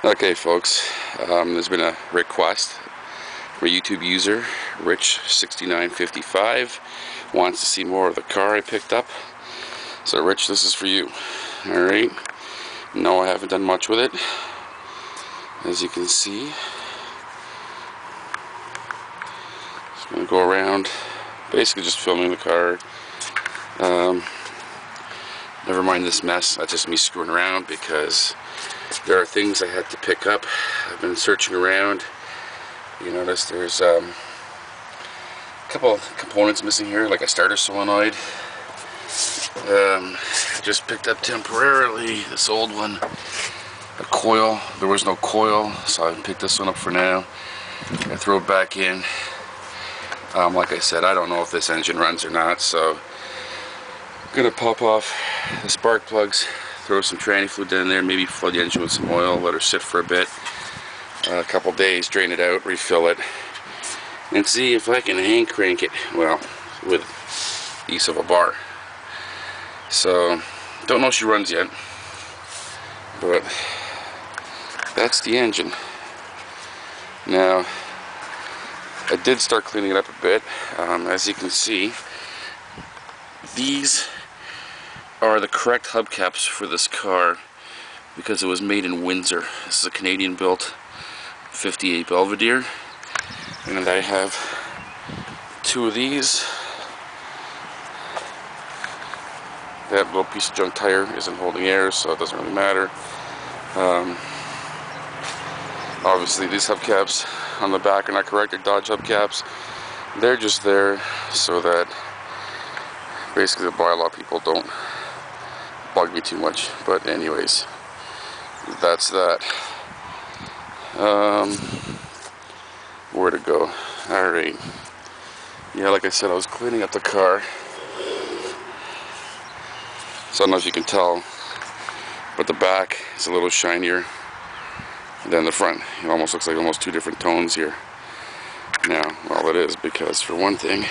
Okay, folks, there's been a request from a YouTube user, Rich6955, wants to see more of the car I picked up. So Rich, this is for you. Alright, no, I haven't done much with it. As you can see, just going to go around, basically just filming the car. Never mind this mess, that's just me screwing around because there are things I had to pick up. I've been searching around. You notice there's a couple of components missing here, like a starter solenoid. Just picked up temporarily this old one, a coil. There was no coil, so I picked this one up for now. I throw it back in. Like I said, I don't know if this engine runs or not, so I'm gonna pop off the spark plugs, throw some tranny fluid in there, maybe flood the engine with some oil, let her sit for a bit, a couple days, drain it out, refill it, and see if I can hand crank it, well, with use of a bar. So, don't know if she runs yet, but that's the engine. Now, I did start cleaning it up a bit. As you can see, these are the correct hubcaps for this car because it was made in Windsor. This is a Canadian built 58 Belvedere, and I have two of these. That little piece of junk tire isn't holding air, so it doesn't really matter. Obviously these hubcaps on the back are not correct. They're Dodge hubcaps. They're just there so that basically the bylaw people don't bug me too much. But anyways, that's that. Where to go? Alright. Yeah, like I said, I was cleaning up the car. So I don't know if you can tell, but the back is a little shinier than the front. It almost looks like almost two different tones here. Now, well, it is because for one thing,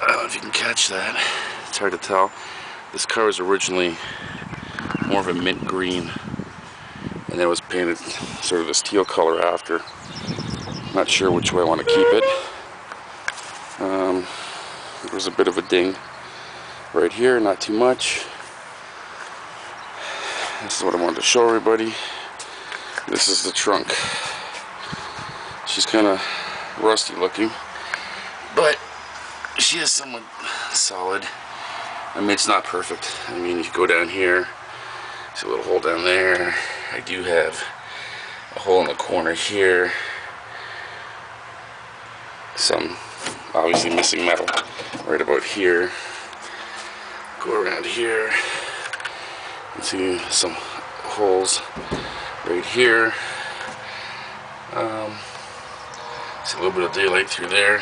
I don't know if you can catch that. It's hard to tell. This car was originally more of a mint green, and then it was painted sort of this teal color after. Not sure which way I want to keep it. There's a bit of a ding right here, not too much. This is what I wanted to show everybody. This is the trunk. She's kind of rusty looking, but she is somewhat solid. I mean, it's not perfect. I mean, you go down here, there's a little hole down there. I do have a hole in the corner here. Some obviously missing metal right about here. Go around here and see some holes right here. See a little bit of daylight through there.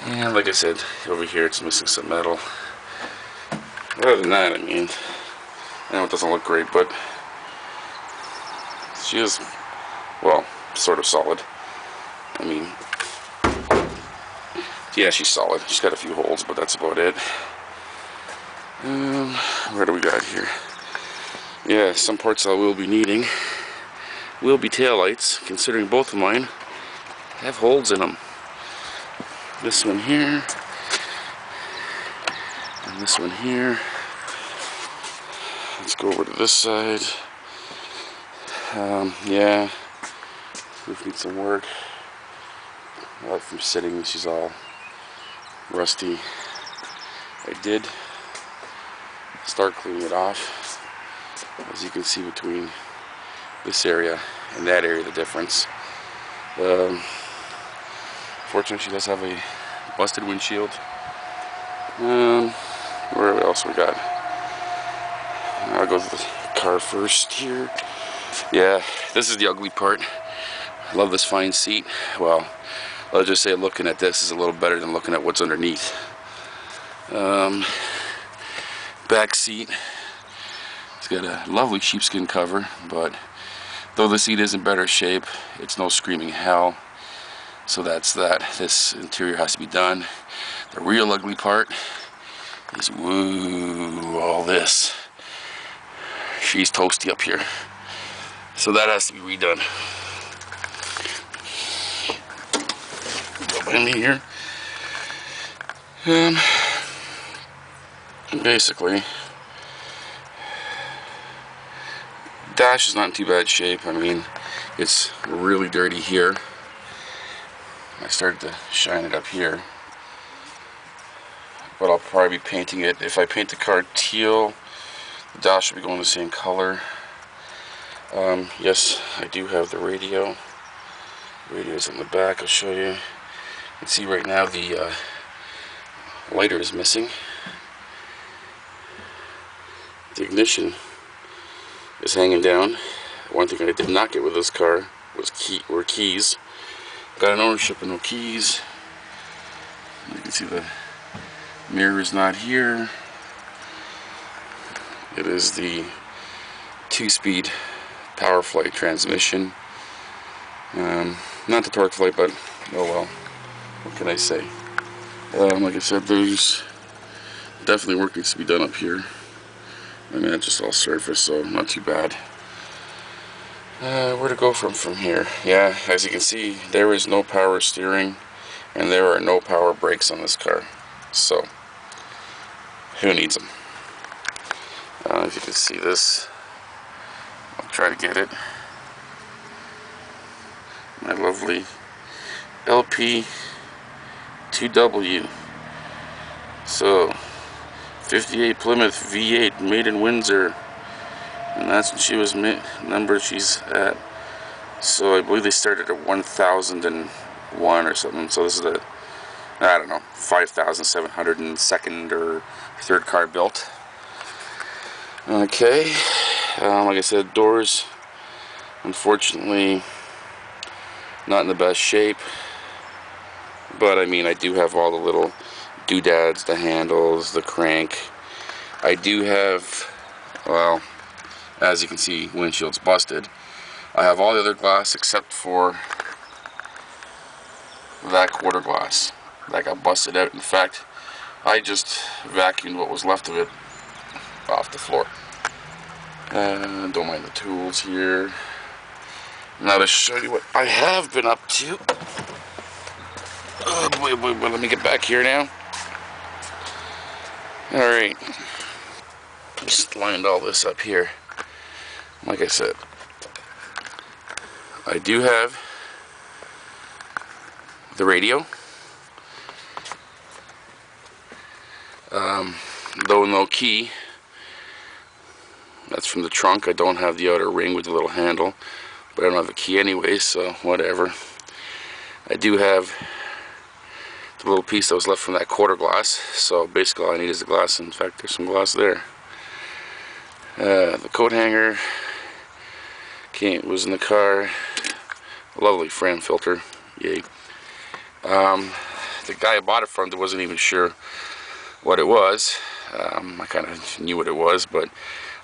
And like I said, over here it's missing some metal. Other than that, I mean, I know it doesn't look great, but she is, well, sort of solid. I mean, yeah, she's solid. She's got a few holes, but that's about it. What do we got here? Yeah, some parts I will be needing will be taillights, considering both of mine have holes in them. This one here, and this one here. Let's go over to this side. Yeah, roof needs some work. From sitting, she's all rusty. I did start cleaning it off. As you can see between this area and that area, the difference. Fortunately, she does have a busted windshield. Where else we got? I'll go to the car first here. Yeah, this is the ugly part. I love this fine seat. Well, I'll just say looking at this is a little better than looking at what's underneath. Back seat. It's got a lovely sheepskin cover, but though the seat is in better shape, it's no screaming hell. So that's that. This interior has to be done. The real ugly part is, woo, all this. She's toasty up here. So that has to be redone. Go by me here. Basically, dash is not in too bad shape. I mean, it's really dirty here. I started to shine it up here, but I'll probably be painting it. If I paint the car teal, the dash will be going the same color. Yes, I do have the radio. The radio's in the back. I'll show you. You can see right now the lighter is missing. The ignition is hanging down. One thing I did not get with this car were keys. Got an ownership and no keys. You can see the mirror is not here. It is the 2-speed power flight transmission. Not the torque flight, but oh well. What can I say? Like I said, there's definitely work needs to be done up here. I mean, it's just all surface, so not too bad. Where to go from here? Yeah, as you can see, there is no power steering, and there are no power brakes on this car. So, who needs them? I don't know if you can see this. I'll try to get it. My lovely LP 2W. So, 58 Plymouth V8 made in Windsor, and that's when she was number she's at. So I believe they started at 1001 or something. So this is a, I don't know, 5,702nd or third car built. Okay, like I said, doors unfortunately not in the best shape, but I mean, I do have all the little doodads, the handles, the crank. I do have, well, as you can see, windshield's busted. I have all the other glass except for that quarter glass that got busted out. In fact, I just vacuumed what was left of it off the floor. Don't mind the tools here. Now to show you what I have been up to. Oh boy, let me get back here now. Alright, just lined all this up here. Like I said, I do have the radio, though no key. That's from the trunk. I don't have the outer ring with the little handle, but I don't have a key anyway, so whatever. I do have the little piece that was left from that quarter glass, so basically all I need is the glass. In fact, there's some glass there. The coat hanger was in the car. Lovely frame filter, yay. The guy I bought it from wasn't even sure what it was. I kind of knew what it was, but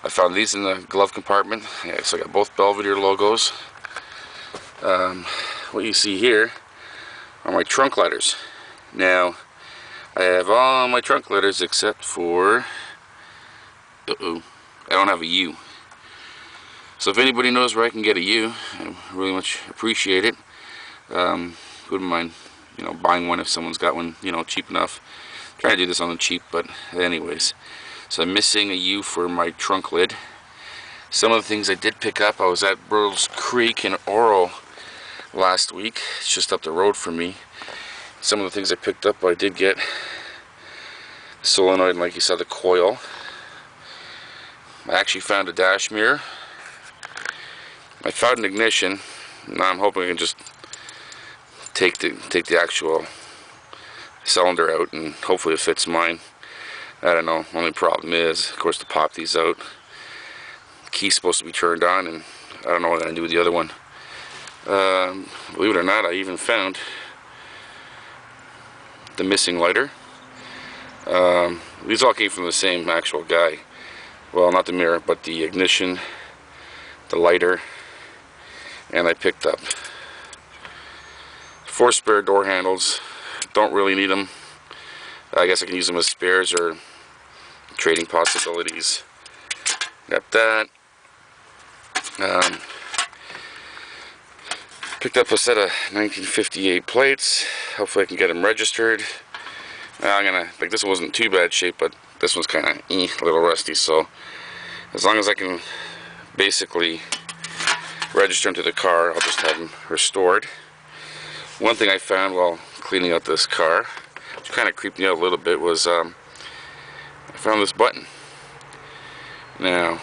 I found these in the glove compartment. Yeah, so I got both Belvedere logos. What you see here are my trunk letters. Now, I have all my trunk letters except for, I don't have a U. So if anybody knows where I can get a U, I really much appreciate it. Wouldn't mind, buying one if someone's got one, cheap enough. Trying to do this on the cheap, but anyways. So I'm missing a U for my trunk lid. Some of the things I did pick up, I was at Burl's Creek in Oro last week. It's just up the road from me. Some of the things I picked up, I did get solenoid, and like you saw, the coil. I actually found a dash mirror. I found an ignition. Now I'm hoping I can just take the actual cylinder out, and hopefully it fits mine. I don't know. Only problem is, of course, to pop these out, the key's supposed to be turned on, and I don't know what I'm going to do with the other one. Believe it or not, I even found the missing lighter. These all came from the same actual guy. Well, not the mirror, but the ignition, the lighter, and I picked up 4 spare door handles. Don't really need them. I guess I can use them as spares or trading possibilities. Got that. Picked up a set of 1958 plates. Hopefully I can get them registered. Like, this wasn't too bad shape, but this one's kind of a little rusty, so as long as I can basically register them to the car, I'll just have them restored. One thing I found while cleaning out this car, which kind of creeped me out a little bit, was I found this button. Now,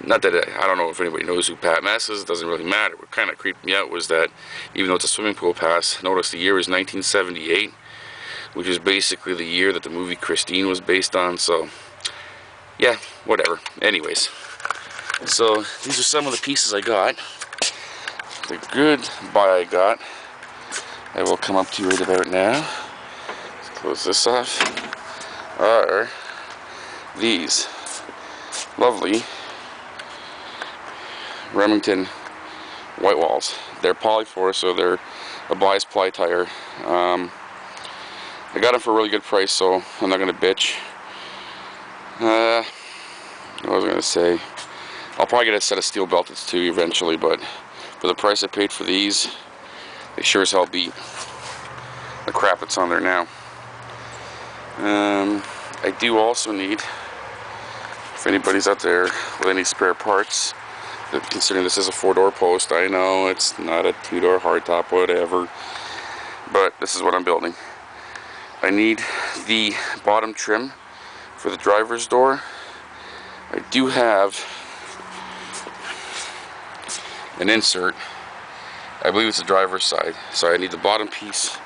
not that I don't know if anybody knows who Pat Mess is, it doesn't really matter. What kind of creeped me out was that even though it's a swimming pool pass, notice the year is 1978, which is basically the year that the movie Christine was based on, so yeah, whatever. Anyways, so these are some of the pieces I got. The good buy I got, I will come up to you right about now. Let's close this off. Are these lovely Remington white walls. They're polyforce, so they're a bias ply tire. I got them for a really good price, so I'm not going to bitch. What was I going to say? I'll probably get a set of steel belteds too eventually, but for the price I paid for these, they sure as hell beat the crap that's on there now. I do also need, if anybody's out there with any spare parts, considering this is a 4-door post, I know it's not a 2-door hardtop, whatever, but this is what I'm building. I need the bottom trim for the driver's door. I do have an insert. I believe it's the driver's side, so I need the bottom piece